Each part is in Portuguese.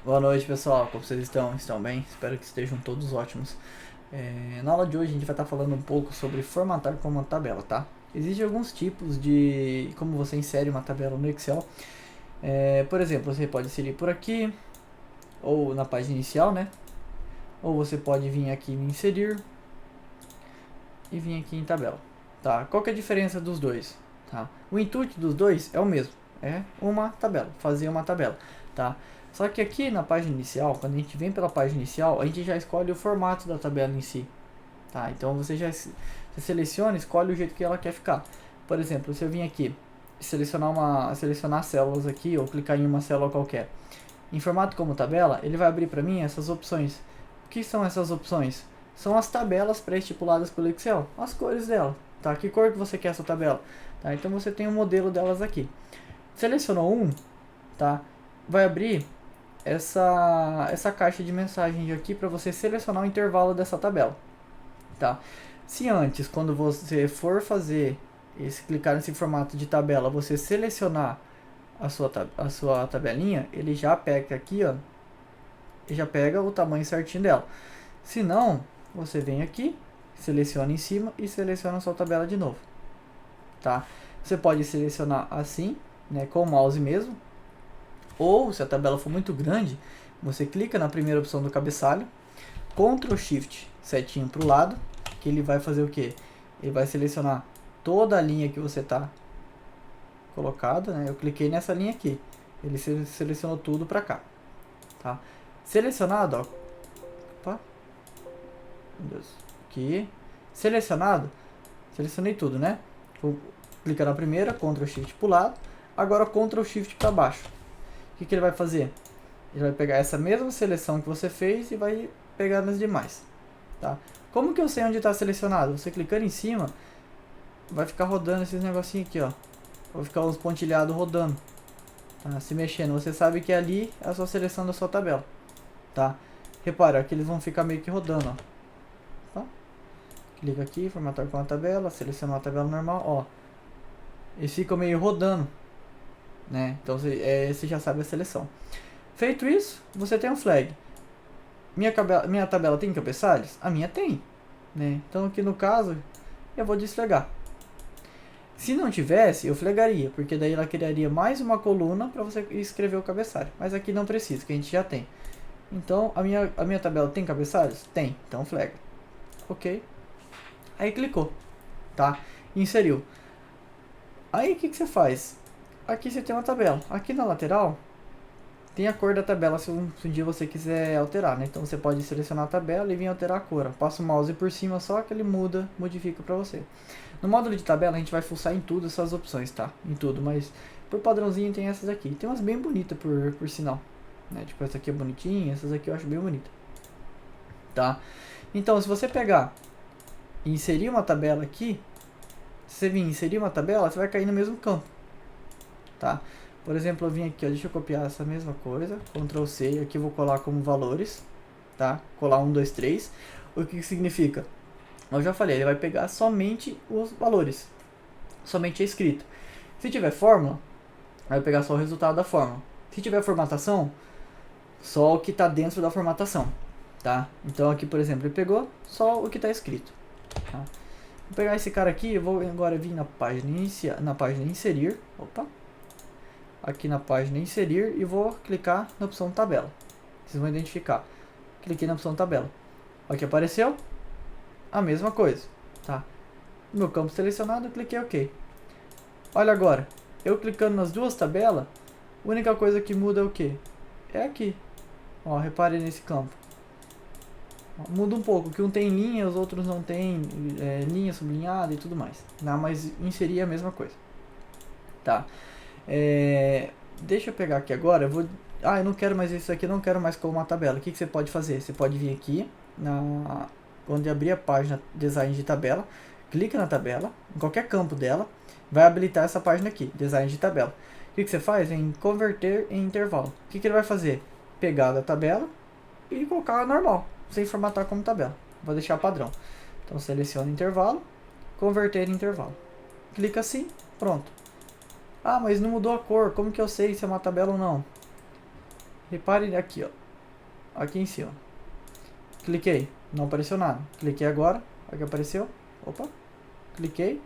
Boa noite, pessoal. Como vocês estão? Estão bem? Espero que estejam todos ótimos. Na aula de hoje a gente vai estar falando um pouco sobre formatar com uma tabela, tá? Existem alguns tipos de como você insere uma tabela no Excel. Por exemplo, você pode inserir por aqui, ou na página inicial, né? Ou você pode vir aqui em inserir e vir aqui em tabela, tá? Qual que é a diferença dos dois? Tá? O intuito dos dois é o mesmo, é uma tabela, fazer uma tabela, tá? Só que aqui na página inicial, quando a gente vem pela página inicial, a gente já escolhe o formato da tabela em si, tá? Então você seleciona, escolhe o jeito que ela quer ficar. Por exemplo, se eu vim aqui selecionar células aqui ou clicar em uma célula qualquer, em formato como tabela, ele vai abrir para mim essas opções. O que são essas opções? São as tabelas pré-estipuladas pelo Excel, as cores dela, tá? Que cor que você quer essa tabela, tá? Então você tem um modelo delas aqui. Selecionou um, tá? Vai abrir essa caixa de mensagem aqui para você selecionar o intervalo dessa tabela, tá? Se antes, quando você for fazer clicar nesse formato de tabela, você selecionar a sua tabelinha, ele já pega aqui, ó, e já pega o tamanho certinho dela. Se não, você vem aqui, seleciona em cima e seleciona a sua tabela de novo, tá? Você pode selecionar assim, né, com o mouse mesmo, ou se a tabela for muito grande, você clica na primeira opção do cabeçalho, Ctrl Shift, setinho para o lado, que ele vai fazer o que? Ele vai selecionar toda a linha que você está colocada, né? Eu cliquei nessa linha aqui, ele selecionou tudo para cá, tá? Selecionado, ó, opa, meu Deus, aqui, selecionado, selecionei tudo, né? Vou clicar na primeira, Ctrl Shift para o lado, agora Ctrl Shift para baixo. O que ele vai fazer? Ele vai pegar essa mesma seleção que você fez e vai pegar nas demais, tá? Como que eu sei onde está selecionado? Você clicando em cima, vai ficar rodando esses negocinhos aqui, ó. Vai ficar uns pontilhados rodando, tá? Se mexendo. Você sabe que ali é a sua seleção da sua tabela, tá? Repara que eles vão ficar meio que rodando, ó. Tá? Clica aqui, formatar com a tabela, seleciona a tabela normal, ó. Eles ficam meio rodando, né? Então você já sabe a seleção. Feito isso, você tem um flag. Minha tabela tem cabeçalhos? A minha tem, né? Então aqui no caso, eu vou desflagar. Se não tivesse, eu flagaria, porque daí ela criaria mais uma coluna para você escrever o cabeçalho. Mas aqui não precisa, que a gente já tem. Então a minha tabela tem cabeçalhos? Tem, então flaga. Ok. Aí clicou, tá? Inseriu. Aí o que você faz? Aqui você tem uma tabela. Aqui na lateral tem a cor da tabela se um dia você quiser alterar, né? Então você pode selecionar a tabela e vir alterar a cor. Passa o mouse por cima só que ele modifica para você. No módulo de tabela a gente vai fuçar em tudo essas opções, tá? Em tudo, mas por padrãozinho tem essas aqui. Tem umas bem bonitas por sinal, né? Tipo essa aqui é bonitinha, essas aqui eu acho bem bonita, tá? Então se você pegar e inserir uma tabela aqui, se você vir inserir uma tabela, você vai cair no mesmo campo, tá? Por exemplo, eu vim aqui, ó, deixa eu copiar essa mesma coisa, Ctrl C, e aqui eu vou colar como valores, tá? Colar 1, 2, 3. O que significa? Eu já falei, ele vai pegar somente os valores, somente a escrita. Se tiver fórmula, vai pegar só o resultado da fórmula. Se tiver formatação, só o que está dentro da formatação, tá? Então aqui, por exemplo, ele pegou só o que está escrito, tá? Vou pegar esse cara aqui, eu vou agora vir na página inserir, opa, aqui na página inserir e vou clicar na opção tabela. Vocês vão identificar. Cliquei na opção tabela. Olha que apareceu a mesma coisa, tá? Meu campo selecionado, eu cliquei OK. Olha agora, eu clicando nas duas tabelas, a única coisa que muda é o que? É aqui. Ó, repare nesse campo. Muda um pouco, que um tem linha, os outros não tem linha sublinhada e tudo mais. Não, mas inserir é a mesma coisa, tá? Deixa eu pegar aqui agora, eu não quero mais isso aqui, não quero mais com uma tabela. O que você pode fazer? Você pode vir aqui, onde abrir a página design de tabela, clica na tabela, em qualquer campo dela, vai habilitar essa página aqui, design de tabela. O que você faz? Em converter em intervalo. O que ele vai fazer? Pegar da tabela e colocar normal, sem formatar como tabela. Vou deixar padrão. Então seleciona intervalo, converter em intervalo. Clica assim, pronto. Ah, mas não mudou a cor, como que eu sei se é uma tabela ou não? Reparem aqui, ó. Aqui em cima. Cliquei, não apareceu nada. Cliquei agora, olha que apareceu. Opa, cliquei.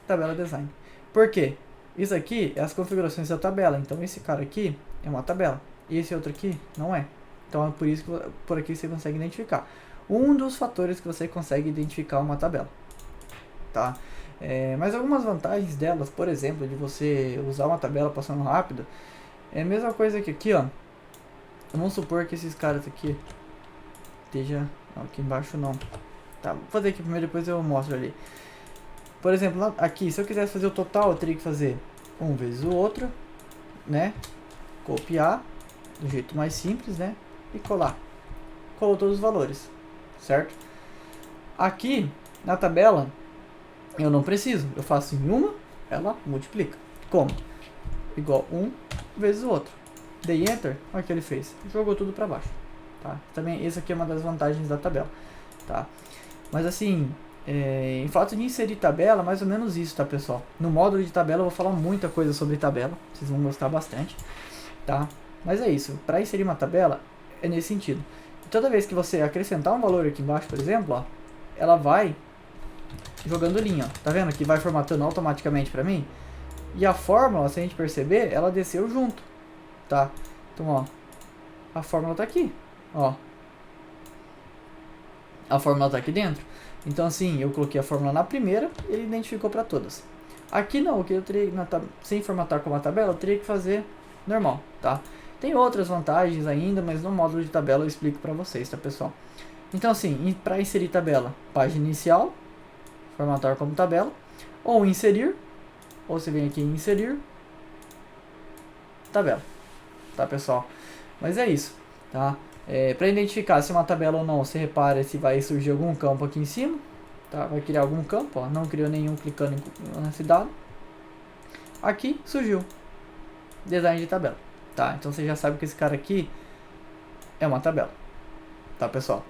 Tabela design. Por quê? Isso aqui é as configurações da tabela. Então esse cara aqui é uma tabela. E esse outro aqui não é. Então é por isso que por aqui você consegue identificar. Um dos fatores que você consegue identificar uma tabela. Tá? Mas algumas vantagens delas, por exemplo, de você usar uma tabela passando rápido, é a mesma coisa que aqui, ó. Vamos supor que esses caras aqui esteja aqui embaixo não. Tá, vou fazer aqui primeiro, depois eu mostro ali. Por exemplo, aqui, se eu quisesse fazer o total, eu teria que fazer um vezes o outro, né? Copiar, do jeito mais simples, né? E colar. Colou todos os valores, certo? Aqui, na tabela, eu não preciso. Eu faço em uma, ela multiplica. Como? Igual um vezes o outro. Dei Enter, olha o que ele fez. Jogou tudo para baixo. Tá? Também, essa aqui é uma das vantagens da tabela. Tá? Mas assim, em fato de inserir tabela, mais ou menos isso, tá, pessoal? No módulo de tabela eu vou falar muita coisa sobre tabela, vocês vão gostar bastante, tá? Mas é isso, para inserir uma tabela é nesse sentido. Toda vez que você acrescentar um valor aqui embaixo, por exemplo, ó, ela vai jogando linha, ó. Tá vendo que vai formatando automaticamente para mim? E a fórmula, se a gente perceber, ela desceu junto, tá? Então, ó, a fórmula tá aqui, ó. A fórmula tá aqui dentro. Então assim, eu coloquei a fórmula na primeira e ele identificou para todas. Aqui não, o que eu teria, sem formatar como uma tabela, eu teria que fazer normal, tá? Tem outras vantagens ainda, mas no módulo de tabela eu explico para vocês, tá, pessoal? Então assim, para inserir tabela, página inicial, formatar como tabela, ou inserir, ou você vem aqui em inserir, tabela, tá, pessoal? Mas é isso, tá? Para identificar se é uma tabela ou não, você repara se vai surgir algum campo aqui em cima, tá? Vai criar algum campo, ó, não criou nenhum clicando nesse dado. Aqui surgiu design de tabela, tá? Então você já sabe que esse cara aqui é uma tabela, tá, pessoal?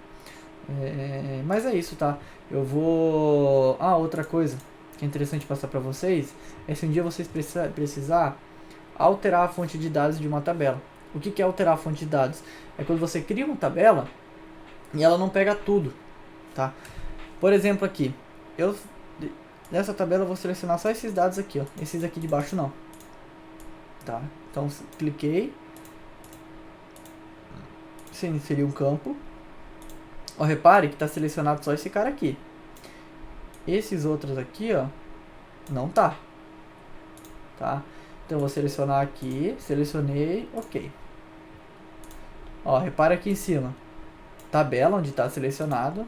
Mas é isso, tá? Eu vou... outra coisa que é interessante passar para vocês é se um dia vocês precisar alterar a fonte de dados de uma tabela. O que é alterar a fonte de dados? É quando você cria uma tabela e ela não pega tudo, tá? Por exemplo aqui, nessa tabela eu vou selecionar só esses dados aqui, ó. Esses aqui de baixo não, tá? Então cliquei, você inseriu um campo, ó, repare que está selecionado só esse cara aqui. Esses outros aqui, ó, não tá, tá? Então eu vou selecionar aqui, selecionei, ok. Ó, repara aqui em cima, tabela onde está selecionado.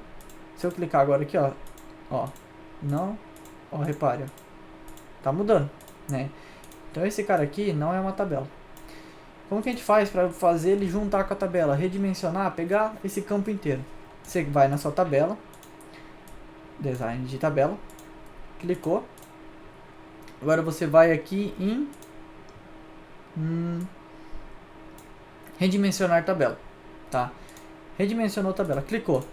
Se eu clicar agora aqui, ó, não, ó, repare, ó, tá mudando, né? Então esse cara aqui não é uma tabela. Como que a gente faz para fazer ele juntar com a tabela? Redimensionar, pegar esse campo inteiro. Você vai na sua tabela, design de tabela, clicou. Agora você vai aqui em redimensionar tabela, tá? Redimensionou tabela, clicou.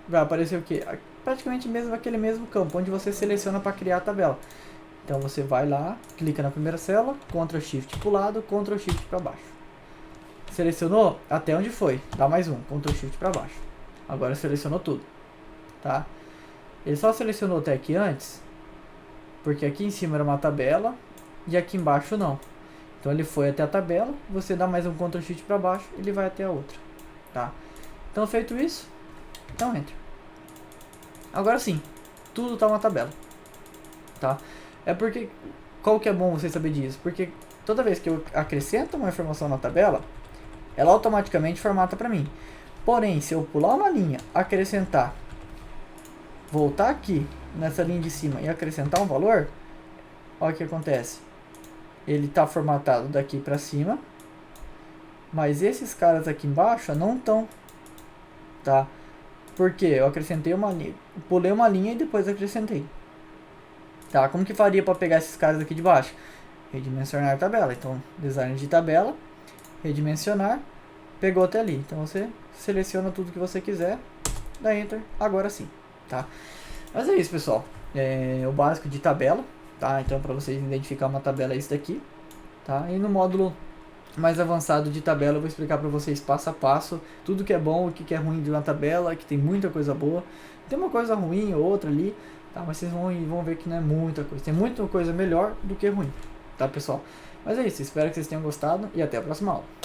Vai aparecer o que? Praticamente mesmo aquele mesmo campo onde você seleciona para criar a tabela. Então você vai lá, clica na primeira célula, Ctrl Shift para o lado, Ctrl Shift para baixo. Selecionou até onde foi, dá mais um, Ctrl Shift para baixo. Agora selecionou tudo, tá? Ele só selecionou até aqui antes, porque aqui em cima era uma tabela e aqui embaixo não. Então ele foi até a tabela, você dá mais um Ctrl Shift para baixo, ele vai até a outra, tá? Então feito isso, então entra. Agora sim, tudo está uma tabela, tá? É porque, qual que é bom você saber disso? Porque toda vez que eu acrescento uma informação na tabela, ela automaticamente formata para mim. Porém, se eu pular uma linha, acrescentar, voltar aqui nessa linha de cima e acrescentar um valor, olha o que acontece. Ele está formatado daqui para cima, mas esses caras aqui embaixo não estão, tá? Porque eu acrescentei uma linha, pulei uma linha e depois acrescentei. Tá, como que faria para pegar esses caras aqui de baixo? Redimensionar a tabela. Então, design de tabela, redimensionar, pegou até ali. Então você seleciona tudo que você quiser, dá Enter, agora sim, tá? Mas é isso, pessoal. O básico de tabela, tá? Então, para vocês identificar uma tabela é isso daqui, tá? E no módulo mais avançado de tabela, eu vou explicar para vocês passo a passo tudo que é bom, o que é ruim de uma tabela, que tem muita coisa boa. Tem uma coisa ruim ou outra ali, tá? Mas vocês vão ver que não é muita coisa. Tem muita coisa melhor do que ruim, tá, pessoal? Mas é isso, espero que vocês tenham gostado e até a próxima aula.